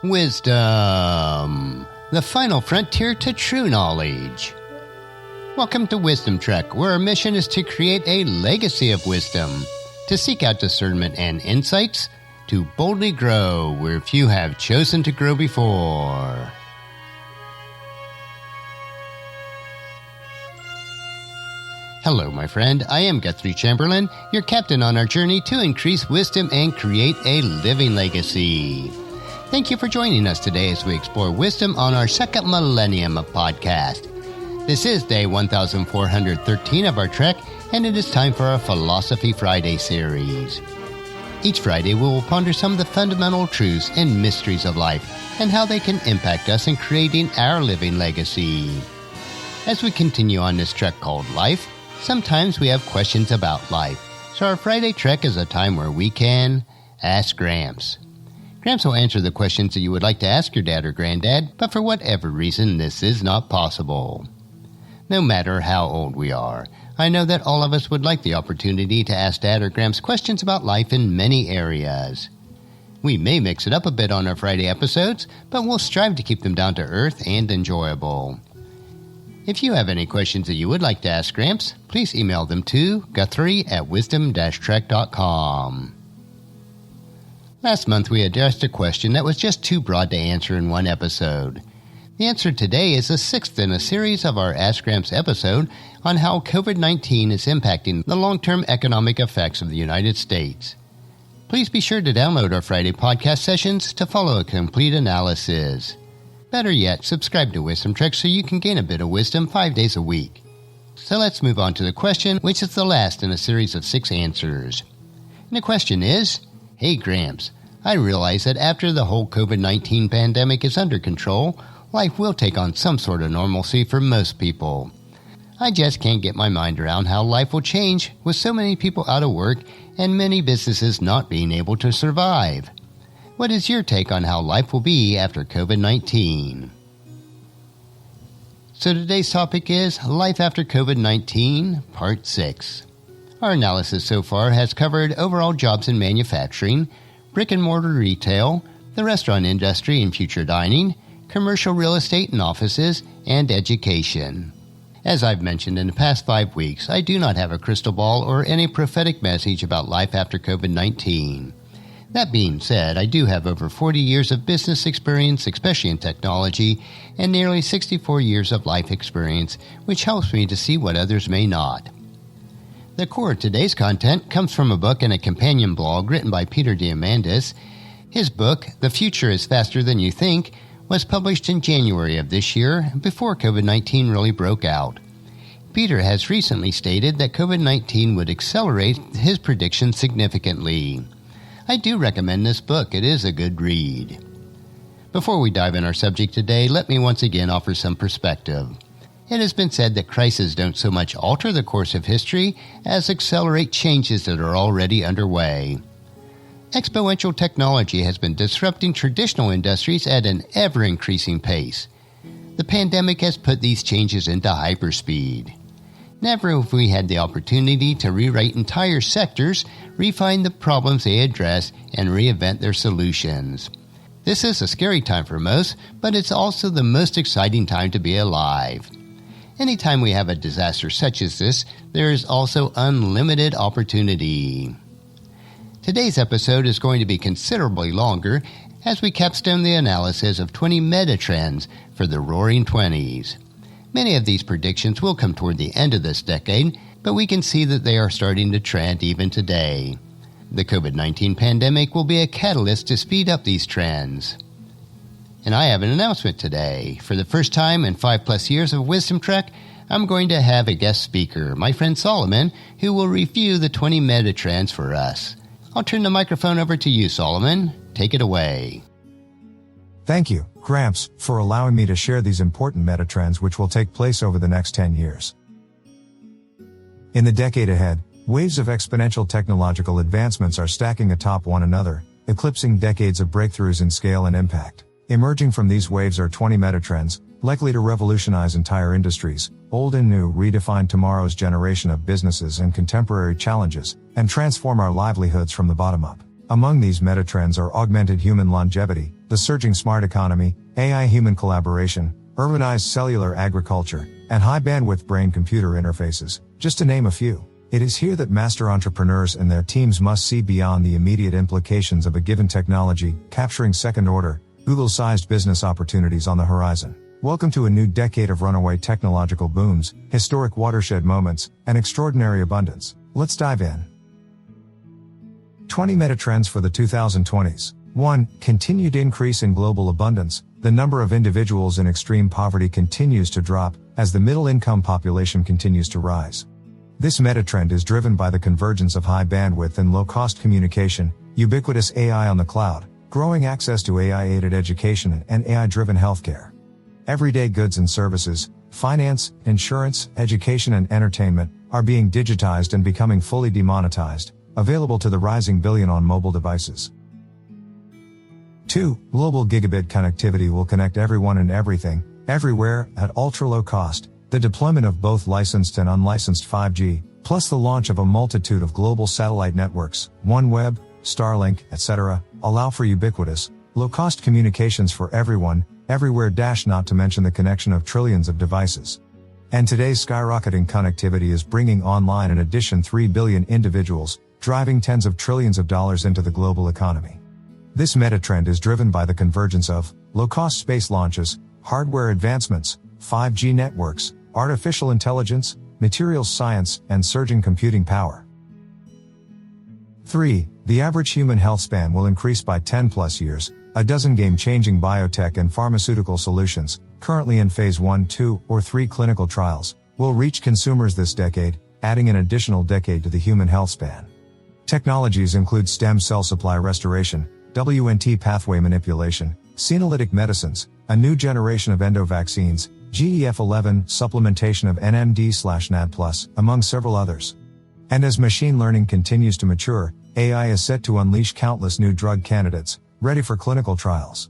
Wisdom, the final frontier to true knowledge. Welcome to Wisdom Trek, where our mission is to create a legacy of wisdom, to seek out discernment and insights, to boldly grow where few have chosen to grow before. Hello, my friend. I am Guthrie Chamberlain, your captain on our journey to increase wisdom and create a living legacy. Thank you for joining us today as we explore wisdom on our second millennium of podcast. This is day 1413 of our trek, and it is time for our Philosophy Friday series. Each Friday, we will ponder some of the fundamental truths and mysteries of life and how they can impact us in creating our living legacy. As we continue on this trek called life, sometimes we have questions about life, so our Friday trek is a time where we can Ask Gramps. Gramps will answer the questions that you would like to ask your dad or granddad, but for whatever reason, this is not possible. No matter how old we are, I know that all of us would like the opportunity to ask Dad or Gramps questions about life in many areas. We may mix it up a bit on our Friday episodes, but we'll strive to keep them down to earth and enjoyable. If you have any questions that you would like to ask Gramps, please email them to guthrie@wisdom-trek.com. Last month we addressed a question that was just too broad to answer in one episode. The answer today is the sixth in a series of our Ask Gramps episode on how COVID-19 is impacting the long-term economic effects of the United States. Please be sure to download our Friday podcast sessions to follow a complete analysis. Better yet, subscribe to Wisdom Trek so you can gain a bit of wisdom 5 days a week. So let's move on to the question, which is the last in a series of 6 answers. And the question is, Hey Gramps, I realize that after the whole COVID-19 pandemic is under control, life will take on some sort of normalcy for most people. I just can't get my mind around how life will change with so many people out of work and many businesses not being able to survive. What is your take on how life will be after COVID-19? So today's topic is Life After COVID-19, Part 6. Our analysis so far has covered overall jobs in manufacturing, brick-and-mortar retail, the restaurant industry and future dining, commercial real estate and offices, and education. As I've mentioned in the past 5 weeks, I do not have a crystal ball or any prophetic message about life after COVID-19. That being said, I do have over 40 years of business experience, especially in technology, and nearly 64 years of life experience, which helps me to see what others may not. The core of today's content comes from a book and a companion blog written by Peter Diamandis. His book, The Future is Faster Than You Think, was published in January of this year, before COVID-19 really broke out. Peter has recently stated that COVID-19 would accelerate his predictions significantly. I do recommend this book. It is a good read. Before we dive in our subject today, let me once again offer some perspective. It has been said that crises don't so much alter the course of history as accelerate changes that are already underway. Exponential technology has been disrupting traditional industries at an ever-increasing pace. The pandemic has put these changes into hyperspeed. Never have we had the opportunity to rewrite entire sectors, refine the problems they address, and reinvent their solutions. This is a scary time for most, but it's also the most exciting time to be alive. Anytime we have a disaster such as this, there is also unlimited opportunity. Today's episode is going to be considerably longer as we capstone the analysis of 20 MetaTrends for the Roaring '20s. Many of these predictions will come toward the end of this decade, but we can see that they are starting to trend even today. The COVID-19 pandemic will be a catalyst to speed up these trends. And I have an announcement today. For the first time in 5+ years of Wisdom Trek, I'm going to have a guest speaker, my friend Solomon, who will review the 20 MetaTrends for us. I'll turn the microphone over to you, Solomon. Take it away. Thank you, Gramps, for allowing me to share these important MetaTrends which will take place over the next 10 years. In the decade ahead, waves of exponential technological advancements are stacking atop one another, eclipsing decades of breakthroughs in scale and impact. Emerging from these waves are 20 MetaTrends, likely to revolutionize entire industries, old and new, redefine tomorrow's generation of businesses and contemporary challenges, and transform our livelihoods from the bottom up. Among these metatrends are augmented human longevity, the surging smart economy, AI-human collaboration, urbanized cellular agriculture, and high-bandwidth brain-computer interfaces, just to name a few. It is here that master entrepreneurs and their teams must see beyond the immediate implications of a given technology, capturing second-order, Google-sized business opportunities on the horizon. Welcome to a new decade of runaway technological booms, historic watershed moments, and extraordinary abundance. Let's dive in. 20 MetaTrends for the 2020s. 1. Continued increase in global abundance. The number of individuals in extreme poverty continues to drop, as the middle-income population continues to rise. This metatrend is driven by the convergence of high bandwidth and low-cost communication, ubiquitous AI on the cloud, growing access to AI-aided education and AI-driven healthcare. Everyday goods and services, finance, insurance, education and entertainment, are being digitized and becoming fully demonetized, available to the rising billion on mobile devices. 2. Global gigabit connectivity will connect everyone and everything, everywhere, at ultra-low cost. The deployment of both licensed and unlicensed 5G, plus the launch of a multitude of global satellite networks, OneWeb, Starlink, etc., allow for ubiquitous, low-cost communications for everyone, everywhere. Not to mention the connection of trillions of devices. And today's skyrocketing connectivity is bringing online an addition 3 billion individuals, driving tens of trillions of dollars into the global economy. This metatrend is driven by the convergence of low-cost space launches, hardware advancements, 5G networks, artificial intelligence, materials science, and surging computing power. 3. The average human health span will increase by 10 plus years. A dozen game-changing biotech and pharmaceutical solutions, currently in phase 1, 2, or 3 clinical trials, will reach consumers this decade, adding an additional decade to the human health span. Technologies include stem cell supply restoration, WNT pathway manipulation, senolytic medicines, a new generation of endovaccines, GEF11 supplementation of NMD/NAD+, among several others. And as machine learning continues to mature, AI is set to unleash countless new drug candidates, ready for clinical trials.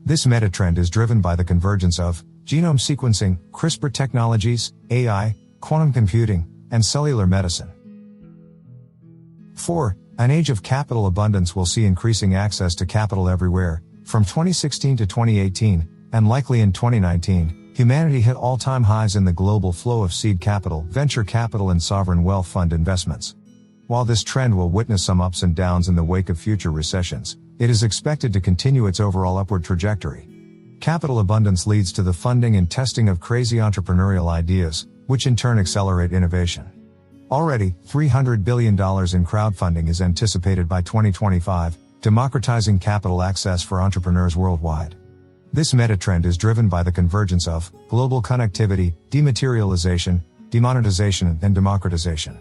This metatrend is driven by the convergence of genome sequencing, CRISPR technologies, AI, quantum computing, and cellular medicine. 4. An age of capital abundance will see increasing access to capital everywhere. From 2016 to 2018, and likely in 2019, humanity hit all-time highs in the global flow of seed capital, venture capital and sovereign wealth fund investments. While this trend will witness some ups and downs in the wake of future recessions, it is expected to continue its overall upward trajectory. Capital abundance leads to the funding and testing of crazy entrepreneurial ideas, which in turn accelerate innovation. Already, $300 billion in crowdfunding is anticipated by 2025, democratizing capital access for entrepreneurs worldwide. This metatrend is driven by the convergence of global connectivity, dematerialization, demonetization, and democratization.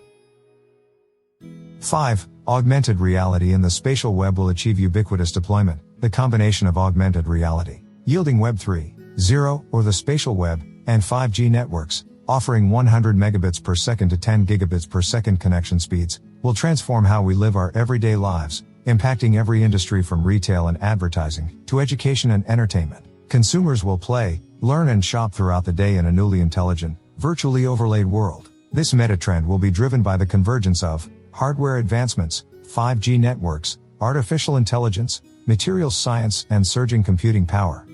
5. Augmented reality in the spatial web will achieve ubiquitous deployment, the combination of augmented reality, yielding Web 3.0, or the spatial web, and 5G networks, offering 100 megabits per second to 10 gigabits per second connection speeds, will transform how we live our everyday lives, impacting every industry from retail and advertising to education and entertainment. Consumers will play, learn and shop throughout the day in a newly intelligent, virtually overlaid world. This metatrend will be driven by the convergence of hardware advancements, 5G networks, artificial intelligence, materials science, and surging computing power.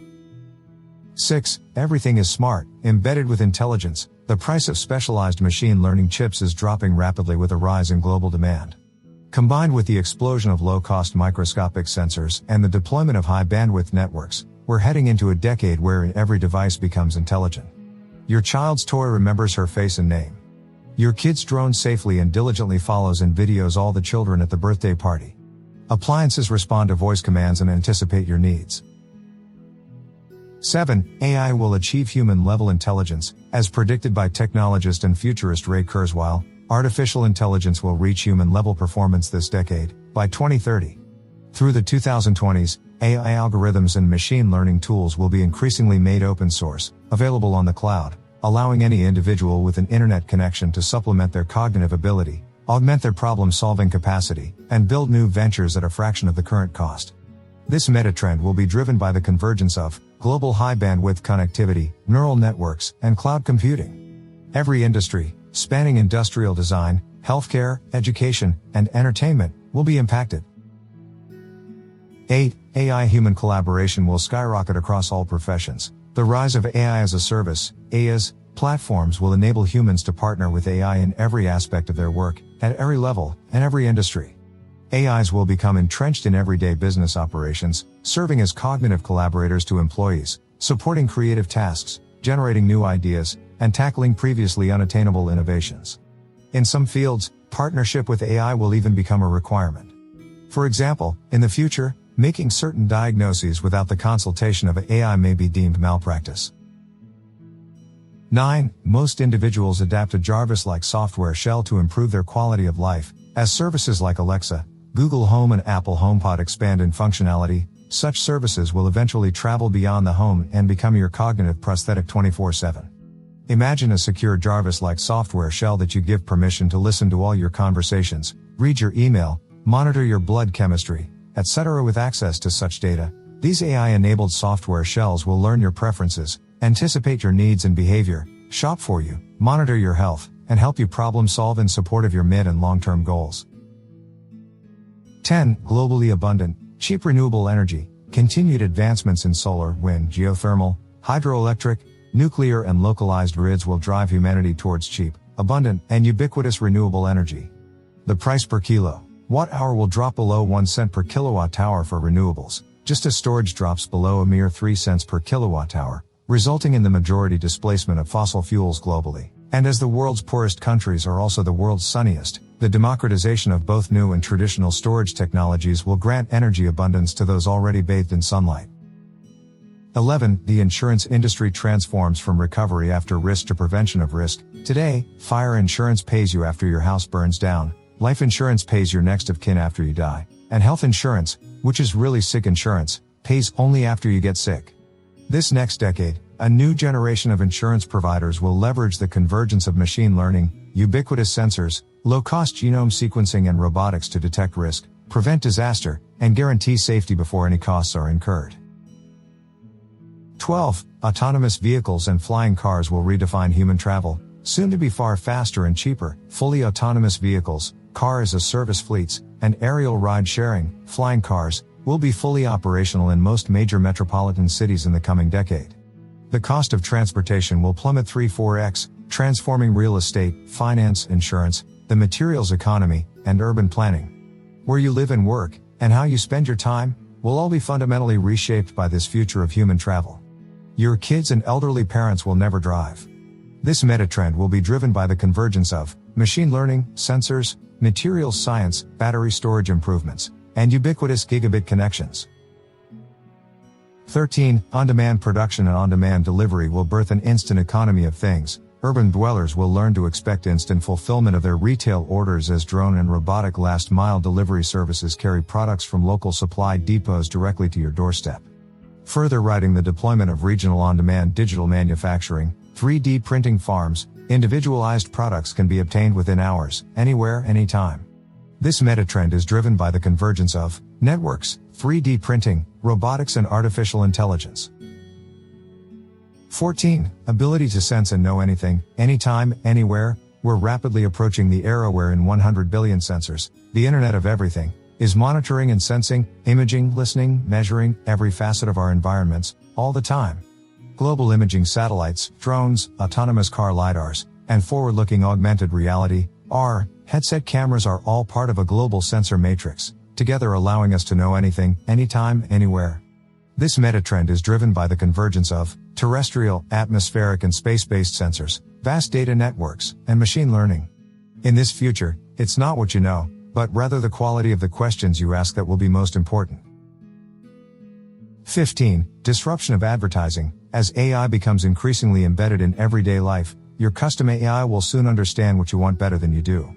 6. Everything is smart, embedded with intelligence. The price of specialized machine learning chips is dropping rapidly with a rise in global demand. Combined with the explosion of low-cost microscopic sensors and the deployment of high-bandwidth networks, we're heading into a decade where every device becomes intelligent. Your child's toy remembers her face and name. Your kid's drone safely and diligently follows and videos all the children at the birthday party. Appliances respond to voice commands and anticipate your needs. 7. AI will achieve human-level intelligence, as predicted by technologist and futurist Ray Kurzweil. Artificial intelligence will reach human-level performance this decade, by 2030. Through the 2020s, AI algorithms and machine learning tools will be increasingly made open source, available on the cloud, allowing any individual with an internet connection to supplement their cognitive ability, augment their problem-solving capacity, and build new ventures at a fraction of the current cost. This metatrend will be driven by the convergence of global high-bandwidth connectivity, neural networks, and cloud computing. Every industry, spanning industrial design, healthcare, education, and entertainment, will be impacted. 8. AI-human collaboration will skyrocket across all professions. The rise of AI as a service, AaaS, platforms will enable humans to partner with AI in every aspect of their work, at every level, and every industry. AIs will become entrenched in everyday business operations, serving as cognitive collaborators to employees, supporting creative tasks, generating new ideas, and tackling previously unattainable innovations. In some fields, partnership with AI will even become a requirement. For example, in the future, making certain diagnoses without the consultation of AI may be deemed malpractice. 9. Most individuals adapt a Jarvis-like software shell to improve their quality of life. As services like Alexa, Google Home and Apple HomePod expand in functionality, such services will eventually travel beyond the home and become your cognitive prosthetic 24/7. Imagine a secure Jarvis-like software shell that you give permission to listen to all your conversations, read your email, monitor your blood chemistry, etc. With access to such data, these AI-enabled software shells will learn your preferences, anticipate your needs and behavior, shop for you, monitor your health, and help you problem solve in support of your mid- and long-term goals. 10. Globally abundant, cheap renewable energy. Continued advancements in solar, wind, geothermal, hydroelectric, nuclear and localized grids will drive humanity towards cheap, abundant, and ubiquitous renewable energy. The price per kilowatt-hour will drop below 1 cent per kilowatt-hour for renewables, just as storage drops below a mere 3 cents per kilowatt-hour, resulting in the majority displacement of fossil fuels globally. And as the world's poorest countries are also the world's sunniest, the democratization of both new and traditional storage technologies will grant energy abundance to those already bathed in sunlight. 11. The insurance industry transforms from recovery after risk to prevention of risk. Today, fire insurance pays you after your house burns down, life insurance pays your next of kin after you die, and health insurance, which is really sick insurance, pays only after you get sick. This next decade, a new generation of insurance providers will leverage the convergence of machine learning, ubiquitous sensors, low-cost genome sequencing and robotics to detect risk, prevent disaster, and guarantee safety before any costs are incurred. 12. Autonomous vehicles and flying cars will redefine human travel, soon to be far faster and cheaper. Fully autonomous vehicles, car-as-a-service fleets, and aerial ride-sharing, flying cars, will be fully operational in most major metropolitan cities in the coming decade. The cost of transportation will plummet 3-4x, transforming real estate, finance, insurance, the materials economy, and urban planning. Where you live and work, and how you spend your time, will all be fundamentally reshaped by this future of human travel. Your kids and elderly parents will never drive. This metatrend will be driven by the convergence of machine learning, sensors, materials science, battery storage improvements, and ubiquitous gigabit connections. 13. On-demand production and on-demand delivery will birth an instant economy of things. Urban dwellers will learn to expect instant fulfillment of their retail orders as drone and robotic last-mile delivery services carry products from local supply depots directly to your doorstep. Further riding the deployment of regional on-demand digital manufacturing, 3D printing farms, individualized products can be obtained within hours, anywhere, anytime. This metatrend is driven by the convergence of networks, 3D printing, robotics and artificial intelligence. 14. Ability to sense and know anything, anytime, anywhere. We're rapidly approaching the era where in 100 billion sensors, the Internet of Everything, is monitoring and sensing, imaging, listening, measuring, every facet of our environments, all the time. Global imaging satellites, drones, autonomous car lidars, and forward-looking augmented reality, AR, headset cameras are all part of a global sensor matrix, together allowing us to know anything, anytime, anywhere. This metatrend is driven by the convergence of terrestrial, atmospheric and space-based sensors, vast data networks, and machine learning. In this future, it's not what you know, but rather the quality of the questions you ask that will be most important. 15. Disruption of advertising. As AI becomes increasingly embedded in everyday life, your custom AI will soon understand what you want better than you do.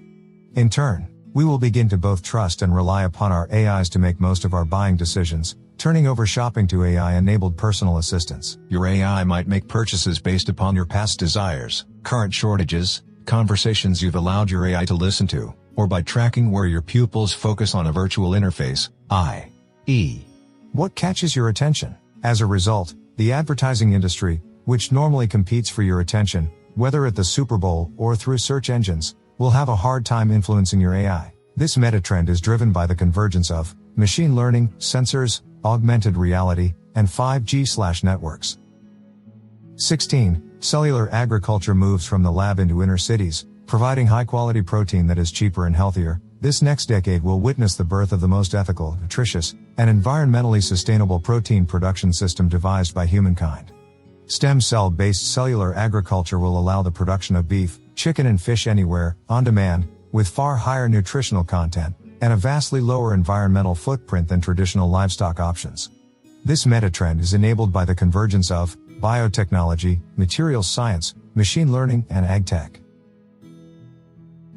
In turn, we will begin to both trust and rely upon our AIs to make most of our buying decisions, turning over shopping to AI-enabled personal assistants. Your AI might make purchases based upon your past desires, current shortages, conversations you've allowed your AI to listen to, or by tracking where your pupils focus on a virtual interface, i.e. what catches your attention. As a result, the advertising industry, which normally competes for your attention, whether at the Super Bowl or through search engines, will have a hard time influencing your AI. This metatrend is driven by the convergence of machine learning, sensors, augmented reality, and 5G/networks. 16. Cellular agriculture moves from the lab into inner cities, providing high-quality protein that is cheaper and healthier. This next decade will witness the birth of the most ethical, nutritious, and environmentally sustainable protein production system devised by humankind. Stem cell-based cellular agriculture will allow the production of beef, chicken and fish anywhere, on demand, with far higher nutritional content, and a vastly lower environmental footprint than traditional livestock options. This metatrend is enabled by the convergence of biotechnology, materials science, machine learning, and agtech.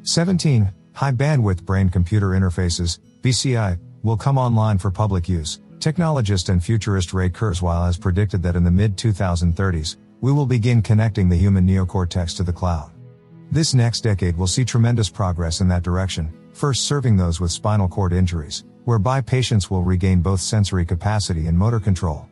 17. High-bandwidth brain-computer interfaces, BCI, will come online for public use. Technologist and futurist Ray Kurzweil has predicted that in the mid-2030s, we will begin connecting the human neocortex to the cloud. This next decade will see tremendous progress in that direction, first serving those with spinal cord injuries, whereby patients will regain both sensory capacity and motor control.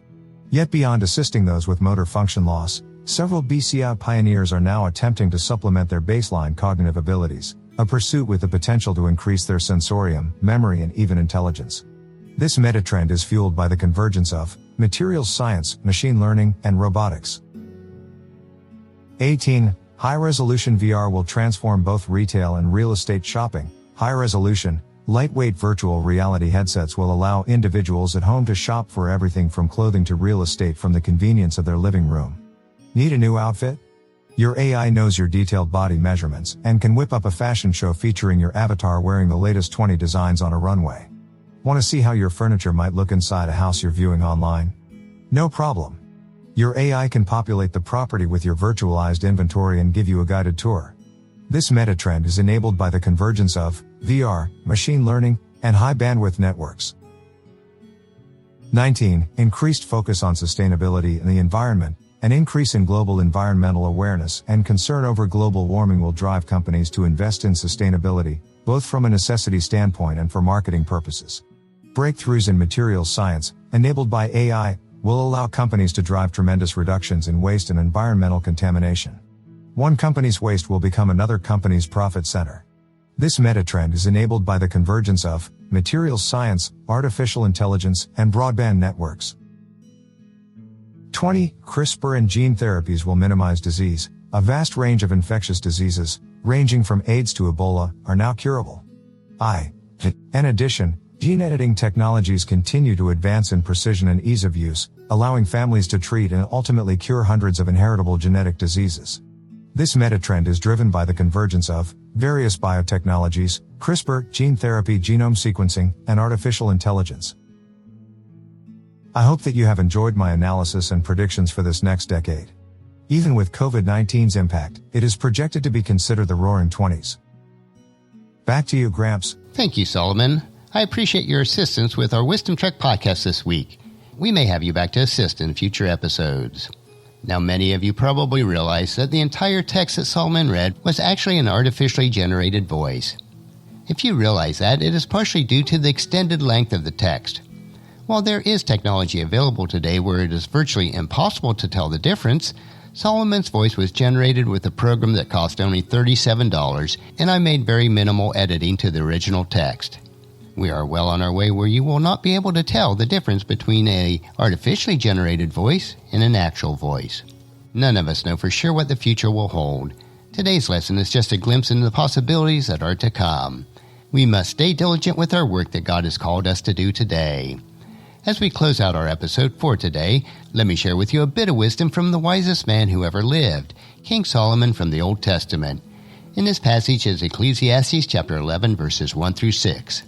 Yet beyond assisting those with motor function loss, several BCI pioneers are now attempting to supplement their baseline cognitive abilities, a pursuit with the potential to increase their sensorium, memory, and even intelligence. This metatrend is fueled by the convergence of materials science, machine learning, and robotics. 18. High-resolution VR will transform both retail and real estate shopping. High-resolution, lightweight virtual reality headsets will allow individuals at home to shop for everything from clothing to real estate from the convenience of their living room. Need a new outfit? Your AI knows your detailed body measurements and can whip up a fashion show featuring your avatar wearing the latest 20 designs on a runway. Want to see how your furniture might look inside a house you're viewing online? No problem. Your AI can populate the property with your virtualized inventory and give you a guided tour. This metatrend is enabled by the convergence of VR, machine learning, and high-bandwidth networks. 19. Increased focus on sustainability and the environment. An increase in global environmental awareness and concern over global warming will drive companies to invest in sustainability, both from a necessity standpoint and for marketing purposes. Breakthroughs in materials science, enabled by AI, will allow companies to drive tremendous reductions in waste and environmental contamination. One company's waste will become another company's profit center. This metatrend is enabled by the convergence of materials science, artificial intelligence, and broadband networks. 20. CRISPR and gene therapies will minimize disease. A vast range of infectious diseases, ranging from AIDS to Ebola, are now curable. In addition, gene editing technologies continue to advance in precision and ease of use, allowing families to treat and ultimately cure hundreds of inheritable genetic diseases. This metatrend is driven by the convergence of various biotechnologies, CRISPR, gene therapy, genome sequencing, and artificial intelligence. I hope that you have enjoyed my analysis and predictions for this next decade. Even with COVID-19's impact, it is projected to be considered the Roaring '20s. Back to you, Gramps. Thank you, Solomon. I appreciate your assistance with our Wisdom Trek podcast this week. We may have you back to assist in future episodes. Now, many of you probably realize that the entire text that Solomon read was actually an artificially generated voice. If you realize that, it is partially due to the extended length of the text. While there is technology available today where it is virtually impossible to tell the difference, Solomon's voice was generated with a program that cost only $37, and I made very minimal editing to the original text. We are well on our way where you will not be able to tell the difference between an artificially generated voice and an actual voice. None of us know for sure what the future will hold. Today's lesson is just a glimpse into the possibilities that are to come. We must stay diligent with our work that God has called us to do today. As we close out our episode for today, let me share with you a bit of wisdom from the wisest man who ever lived, King Solomon from the Old Testament. In this passage is Ecclesiastes chapter 11, verses 1 through 6.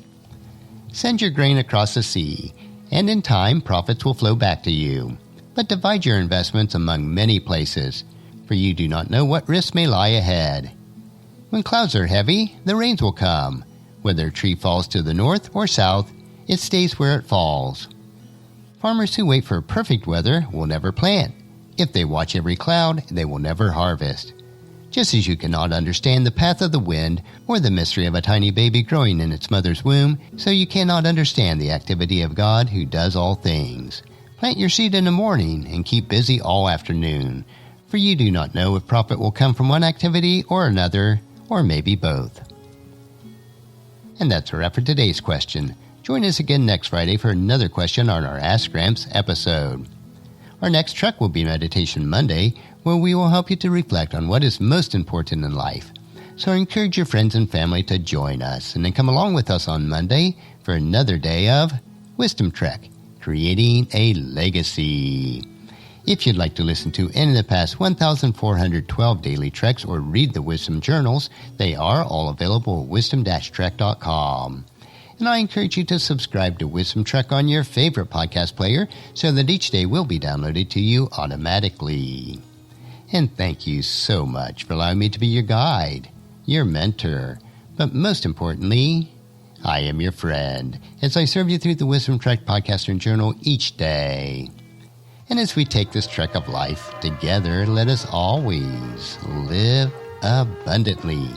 Send your grain across the sea, and in time profits will flow back to you. But divide your investments among many places, for you do not know what risks may lie ahead. When clouds are heavy, the rains will come. Whether a tree falls to the north or south, it stays where it falls. Farmers who wait for perfect weather will never plant. If they watch every cloud, they will never harvest. Just as you cannot understand the path of the wind or the mystery of a tiny baby growing in its mother's womb, so you cannot understand the activity of God who does all things. Plant your seed in the morning and keep busy all afternoon, for you do not know if profit will come from one activity or another, or maybe both. And that's a wrap for today's question. Join us again next Friday for another question on our Ask Gramps episode. Our next trek will be Meditation Monday, where we will help you to reflect on what is most important in life. So encourage your friends and family to join us, and then come along with us on Monday for another day of Wisdom Trek, Creating a Legacy. If you'd like to listen to any of the past 1,412 daily treks or read the Wisdom Journals, they are all available at wisdom-trek.com. And I encourage you to subscribe to Wisdom Trek on your favorite podcast player so that each day will be downloaded to you automatically. And thank you so much for allowing me to be your guide, your mentor, but most importantly, I am your friend as I serve you through the Wisdom Trek podcast and journal each day. And as we take this trek of life together, let us always live abundantly,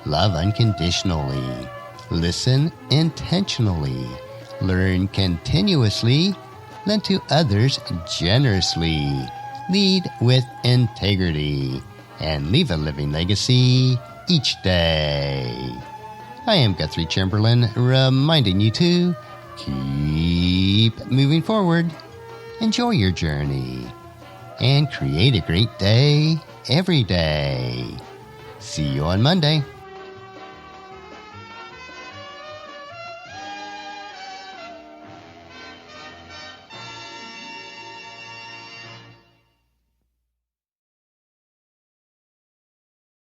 love unconditionally, listen intentionally, learn continuously, lend to others generously, lead with integrity, and leave a living legacy each day. I am Guthrie Chamberlain, reminding you to keep moving forward, enjoy your journey, and create a great day every day. See you on Monday.